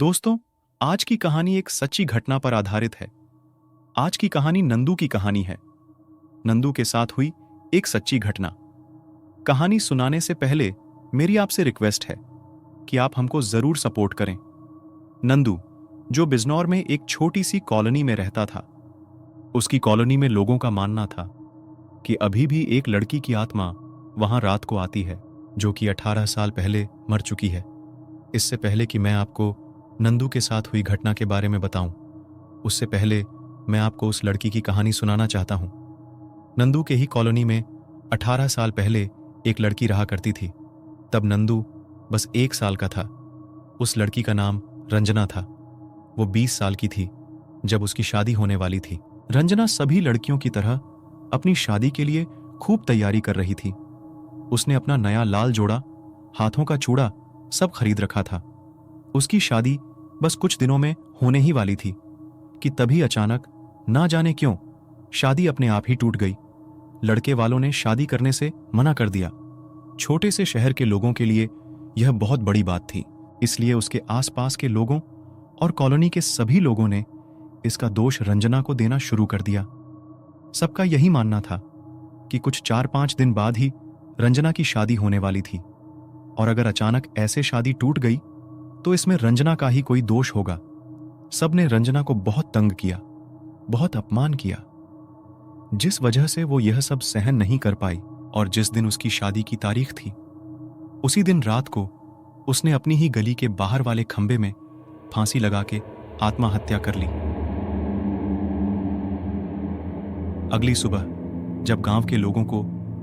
दोस्तों, आज की कहानी एक सच्ची घटना पर आधारित है। आज की कहानी नंदू की कहानी है। नंदू के साथ हुई एक सच्ची घटना। कहानी सुनाने से पहले मेरी आपसे रिक्वेस्ट है कि आप हमको जरूर सपोर्ट करें। नंदू, जो बिजनौर में एक छोटी सी कॉलोनी में रहता था, उसकी कॉलोनी में लोगों का मानना था कि अभी भी एक लड़की की आत्मा वहां रात को आती है, जो कि 18 साल पहले मर चुकी है। इससे पहले कि मैं आपको नंदू के साथ हुई घटना के बारे में बताऊं, उससे पहले मैं आपको उस लड़की की कहानी सुनाना चाहता हूं। नंदू के ही कॉलोनी में 18 साल पहले एक लड़की रहा करती थी। तब नंदू बस 1 साल का था। उस लड़की का नाम रंजना था। वो 20 साल की थी जब उसकी शादी होने वाली थी। रंजना सभी लड़कियों की तरह अपनी शादी के लिए खूब तैयारी कर रही थी। उसने अपना नया लाल जोड़ा, हाथों का चूड़ा सब खरीद रखा था। उसकी शादी बस कुछ दिनों में होने ही वाली थी कि तभी अचानक, ना जाने क्यों, शादी अपने आप ही टूट गई। लड़के वालों ने शादी करने से मना कर दिया। छोटे से शहर के लोगों के लिए यह बहुत बड़ी बात थी, इसलिए उसके आसपास के लोगों और कॉलोनी के सभी लोगों ने इसका दोष रंजना को देना शुरू कर दिया। सबका यही मानना था कि कुछ 4-5 दिन बाद ही रंजना की शादी होने वाली थी, और अगर अचानक ऐसे शादी टूट गई तो इसमें रंजना का ही कोई दोष होगा। सबने रंजना को बहुत तंग किया, बहुत अपमान किया, जिस वजह से वो यह सब सहन नहीं कर पाई। और जिस दिन उसकी शादी की तारीख थी, उसी दिन रात को उसने अपनी ही गली के बाहर वाले खंबे में फांसी लगा के आत्महत्या कर ली। अगली सुबह जब गांव के लोगों को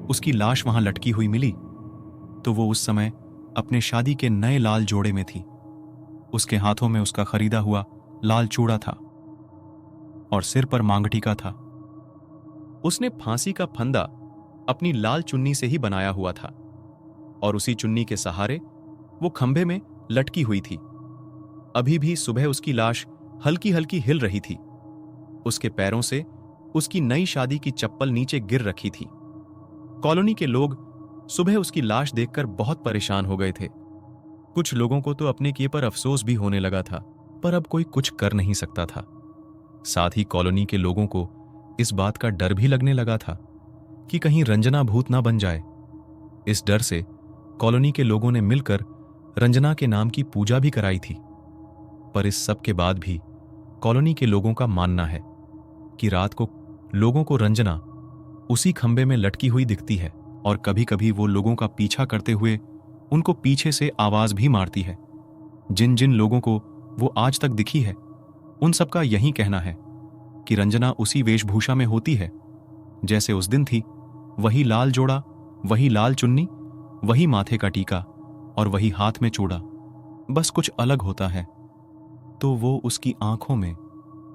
उसकी लाश वहां लटकी हुई मिली, तो वो उस समय अपने शादी के नए लाल जोड़े में थी। उसके हाथों में उसका खरीदा हुआ लाल चूड़ा था और सिर पर मांगटीका था। उसने फांसी का फंदा अपनी लाल चुन्नी से ही बनाया हुआ था और उसी चुन्नी के सहारे वो खंभे में लटकी हुई थी। अभी भी सुबह उसकी लाश हल्की हल्की हिल रही थी। उसके पैरों से उसकी नई शादी की चप्पल नीचे गिर रखी थी। कॉलोनी के लोग सुबह उसकी लाश देखकर बहुत परेशान हो गए थे। कुछ लोगों को तो अपने किए पर अफसोस भी होने लगा था, पर अब कोई कुछ कर नहीं सकता था। साथ ही कॉलोनी के लोगों को इस बात का डर भी लगने लगा था कि कहीं रंजना भूत ना बन जाए। इस डर से कॉलोनी के लोगों ने मिलकर रंजना के नाम की पूजा भी कराई थी। पर इस सब के बाद भी कॉलोनी के लोगों का मानना है कि रात को लोगों को रंजना उसी खंबे में लटकी हुई दिखती है, और कभी कभी वो लोगों का पीछा करते हुए उनको पीछे से आवाज भी मारती है। जिन जिन लोगों को वो आज तक दिखी है, उन सबका यही कहना है कि रंजना उसी वेशभूषा में होती है जैसे उस दिन थी। वही लाल जोड़ा, वही लाल चुन्नी, वही माथे का टीका और वही हाथ में चूड़ा। बस कुछ अलग होता है तो वो उसकी आंखों में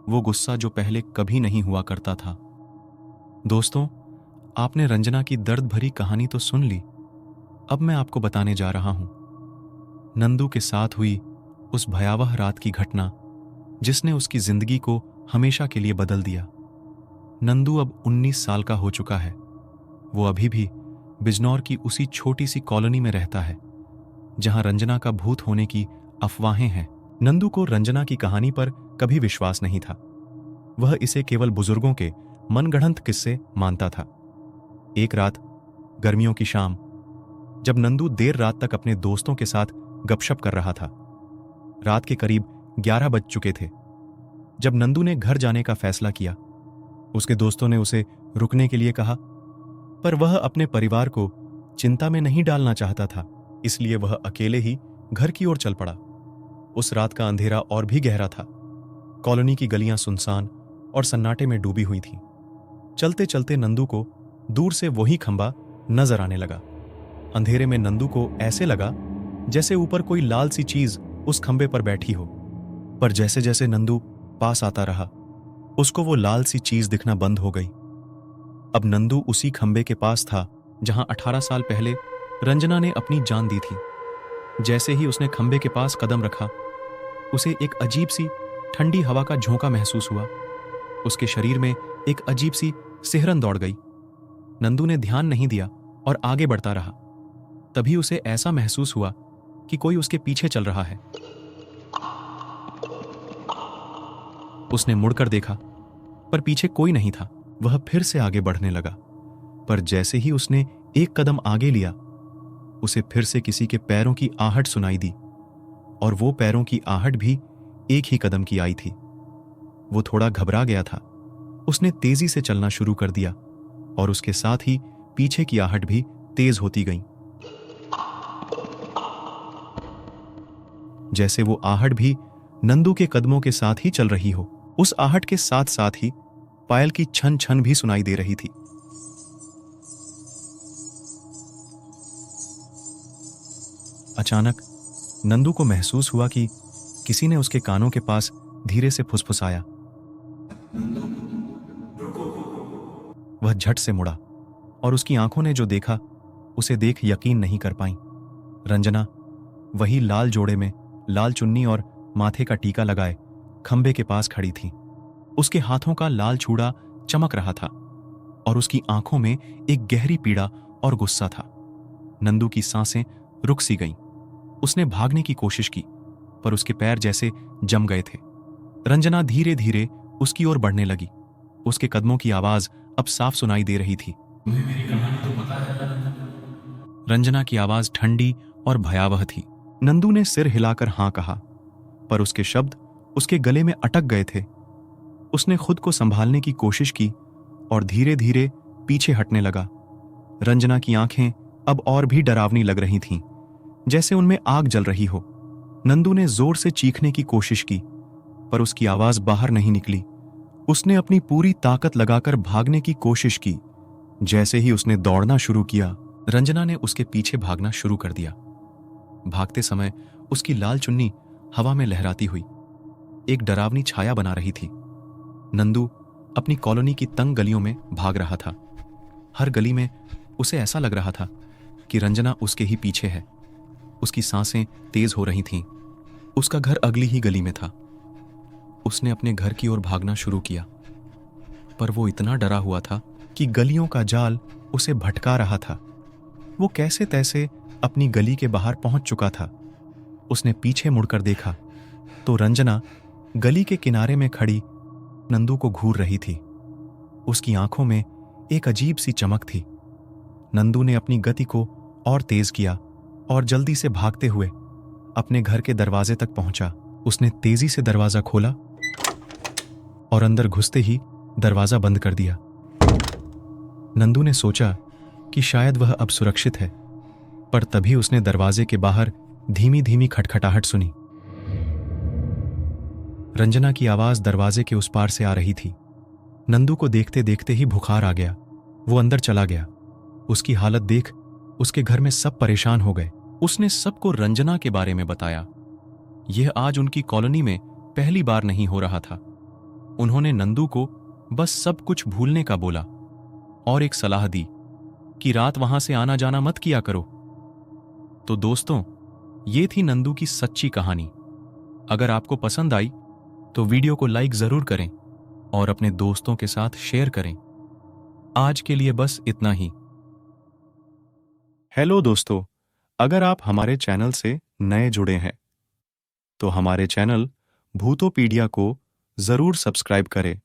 वो गुस्सा जो पहले कभी नहीं हुआ करता था। दोस्तों, आपने रंजना की दर्द भरी कहानी तो सुन ली। अब मैं आपको बताने जा रहा हूं नंदू के साथ हुई उस भयावह रात की घटना, जिसने उसकी जिंदगी को हमेशा के लिए बदल दिया। नंदू अब 19 साल का हो चुका है। वो अभी भी बिजनौर की उसी छोटी सी कॉलोनी में रहता है जहां रंजना का भूत होने की अफवाहें हैं। नंदू को रंजना की कहानी पर कभी विश्वास नहीं था। वह इसे केवल बुजुर्गों के मनगढ़ंत किस्से मानता था। एक रात, गर्मियों की शाम, जब नंदू देर रात तक अपने दोस्तों के साथ गपशप कर रहा था। रात के करीब 11 बज चुके थे जब नंदू ने घर जाने का फैसला किया। उसके दोस्तों ने उसे रुकने के लिए कहा, पर वह अपने परिवार को चिंता में नहीं डालना चाहता था, इसलिए वह अकेले ही घर की ओर चल पड़ा। उस रात का अंधेरा और भी गहरा था। कॉलोनी की गलियां सुनसान और सन्नाटे में डूबी हुई थीं। चलते चलते नंदू को दूर से वही खंबा नजर आने लगा। अंधेरे में नंदू को ऐसे लगा जैसे ऊपर कोई लाल सी चीज उस खंबे पर बैठी हो। पर जैसे जैसे नंदू पास आता रहा, उसको वो लाल सी चीज दिखना बंद हो गई। अब नंदू उसी खंबे के पास था जहां 18 साल पहले रंजना ने अपनी जान दी थी। जैसे ही उसने खंबे के पास कदम रखा, उसे एक अजीब सी ठंडी हवा का झोंका महसूस हुआ। उसके शरीर में एक अजीब सी सिहरन दौड़ गई। नंदू ने ध्यान नहीं दिया और आगे बढ़ता रहा। तभी उसे ऐसा महसूस हुआ कि कोई उसके पीछे चल रहा है। उसने मुड़कर देखा, पर पीछे कोई नहीं था। वह फिर से आगे बढ़ने लगा, पर जैसे ही उसने एक कदम आगे लिया, उसे फिर से किसी के पैरों की आहट सुनाई दी, और वो पैरों की आहट भी एक ही कदम की आई थी। वो थोड़ा घबरा गया था। उसने तेजी से चलना शुरू कर दिया, और उसके साथ ही पीछे की आहट भी तेज होती गई, जैसे वो आहट भी नंदू के कदमों के साथ ही चल रही हो। उस आहट के साथ साथ ही पायल की छन छन भी सुनाई दे रही थी। अचानक नंदू को महसूस हुआ कि किसी ने उसके कानों के पास धीरे से फुसफुसाया। वह झट से मुड़ा, और उसकी आंखों ने जो देखा उसे देख यकीन नहीं कर पाई। रंजना वही लाल जोड़े में, लाल चुन्नी और माथे का टीका लगाए खंबे के पास खड़ी थी। उसके हाथों का लाल छूड़ा चमक रहा था, और उसकी आंखों में एक गहरी पीड़ा और गुस्सा था। नंदू की सांसें रुक सी गईं। उसने भागने की कोशिश की, पर उसके पैर जैसे जम गए थे। रंजना धीरे धीरे उसकी ओर बढ़ने लगी। उसके कदमों की आवाज अब साफ सुनाई दे रही थी। तुम्हें मेरी कहानी तो पता है। रंजना की आवाज ठंडी और भयावह थी। नंदू ने सिर हिलाकर हां कहा, पर उसके शब्द उसके गले में अटक गए थे। उसने खुद को संभालने की कोशिश की और धीरे धीरे पीछे हटने लगा। रंजना की आंखें अब और भी डरावनी लग रही थीं, जैसे उनमें आग जल रही हो। नंदू ने जोर से चीखने की कोशिश की, पर उसकी आवाज बाहर नहीं निकली। उसने अपनी पूरी ताकत लगाकर भागने की कोशिश की। जैसे ही उसने दौड़ना शुरू किया, रंजना ने उसके पीछे भागना शुरू कर दिया। भागते समय उसकी लाल चुन्नी हवा में लहराती हुई एक डरावनी छाया बना रही थी। नंदू अपनी कॉलोनी की तंग गलियों में भाग रहा था। हर गली में उसे ऐसा लग रहा था कि रंजना उसके ही पीछे है। उसकी सांसें तेज हो रही थीं। उसका घर अगली ही गली में था। उसने अपने घर की ओर भागना शुरू किया, पर वो इतना डरा हुआ था कि गलियों का जाल उसे भटका रहा था। वो कैसे तैसे अपनी गली के बाहर पहुंच चुका था। उसने पीछे मुड़कर देखा तो रंजना गली के किनारे में खड़ी नंदू को घूर रही थी। उसकी आंखों में एक अजीब सी चमक थी। नंदू ने अपनी गति को और तेज किया और जल्दी से भागते हुए अपने घर के दरवाजे तक पहुंचा। उसने तेजी से दरवाजा खोला और अंदर घुसते ही दरवाजा बंद कर दिया। नंदू ने सोचा कि शायद वह अब सुरक्षित है, पर तभी उसने दरवाजे के बाहर धीमी धीमी खटखटाहट सुनी। रंजना की आवाज दरवाजे के उस पार से आ रही थी। नंदू को देखते देखते ही बुखार आ गया। वो अंदर चला गया। उसकी हालत देख उसके घर में सब परेशान हो गए। उसने सबको रंजना के बारे में बताया। यह आज उनकी कॉलोनी में पहली बार नहीं हो रहा था। उन्होंने नंदू को बस सब कुछ भूलने का बोला और एक सलाह दी कि रात वहां से आना जाना मत किया करो। तो दोस्तों, ये थी नंदू की सच्ची कहानी। अगर आपको पसंद आई तो वीडियो को लाइक जरूर करें और अपने दोस्तों के साथ शेयर करें। आज के लिए बस इतना ही। हेलो दोस्तों, अगर आप हमारे चैनल से नए जुड़े हैं तो हमारे चैनल भूतोपीडिया को जरूर सब्सक्राइब करें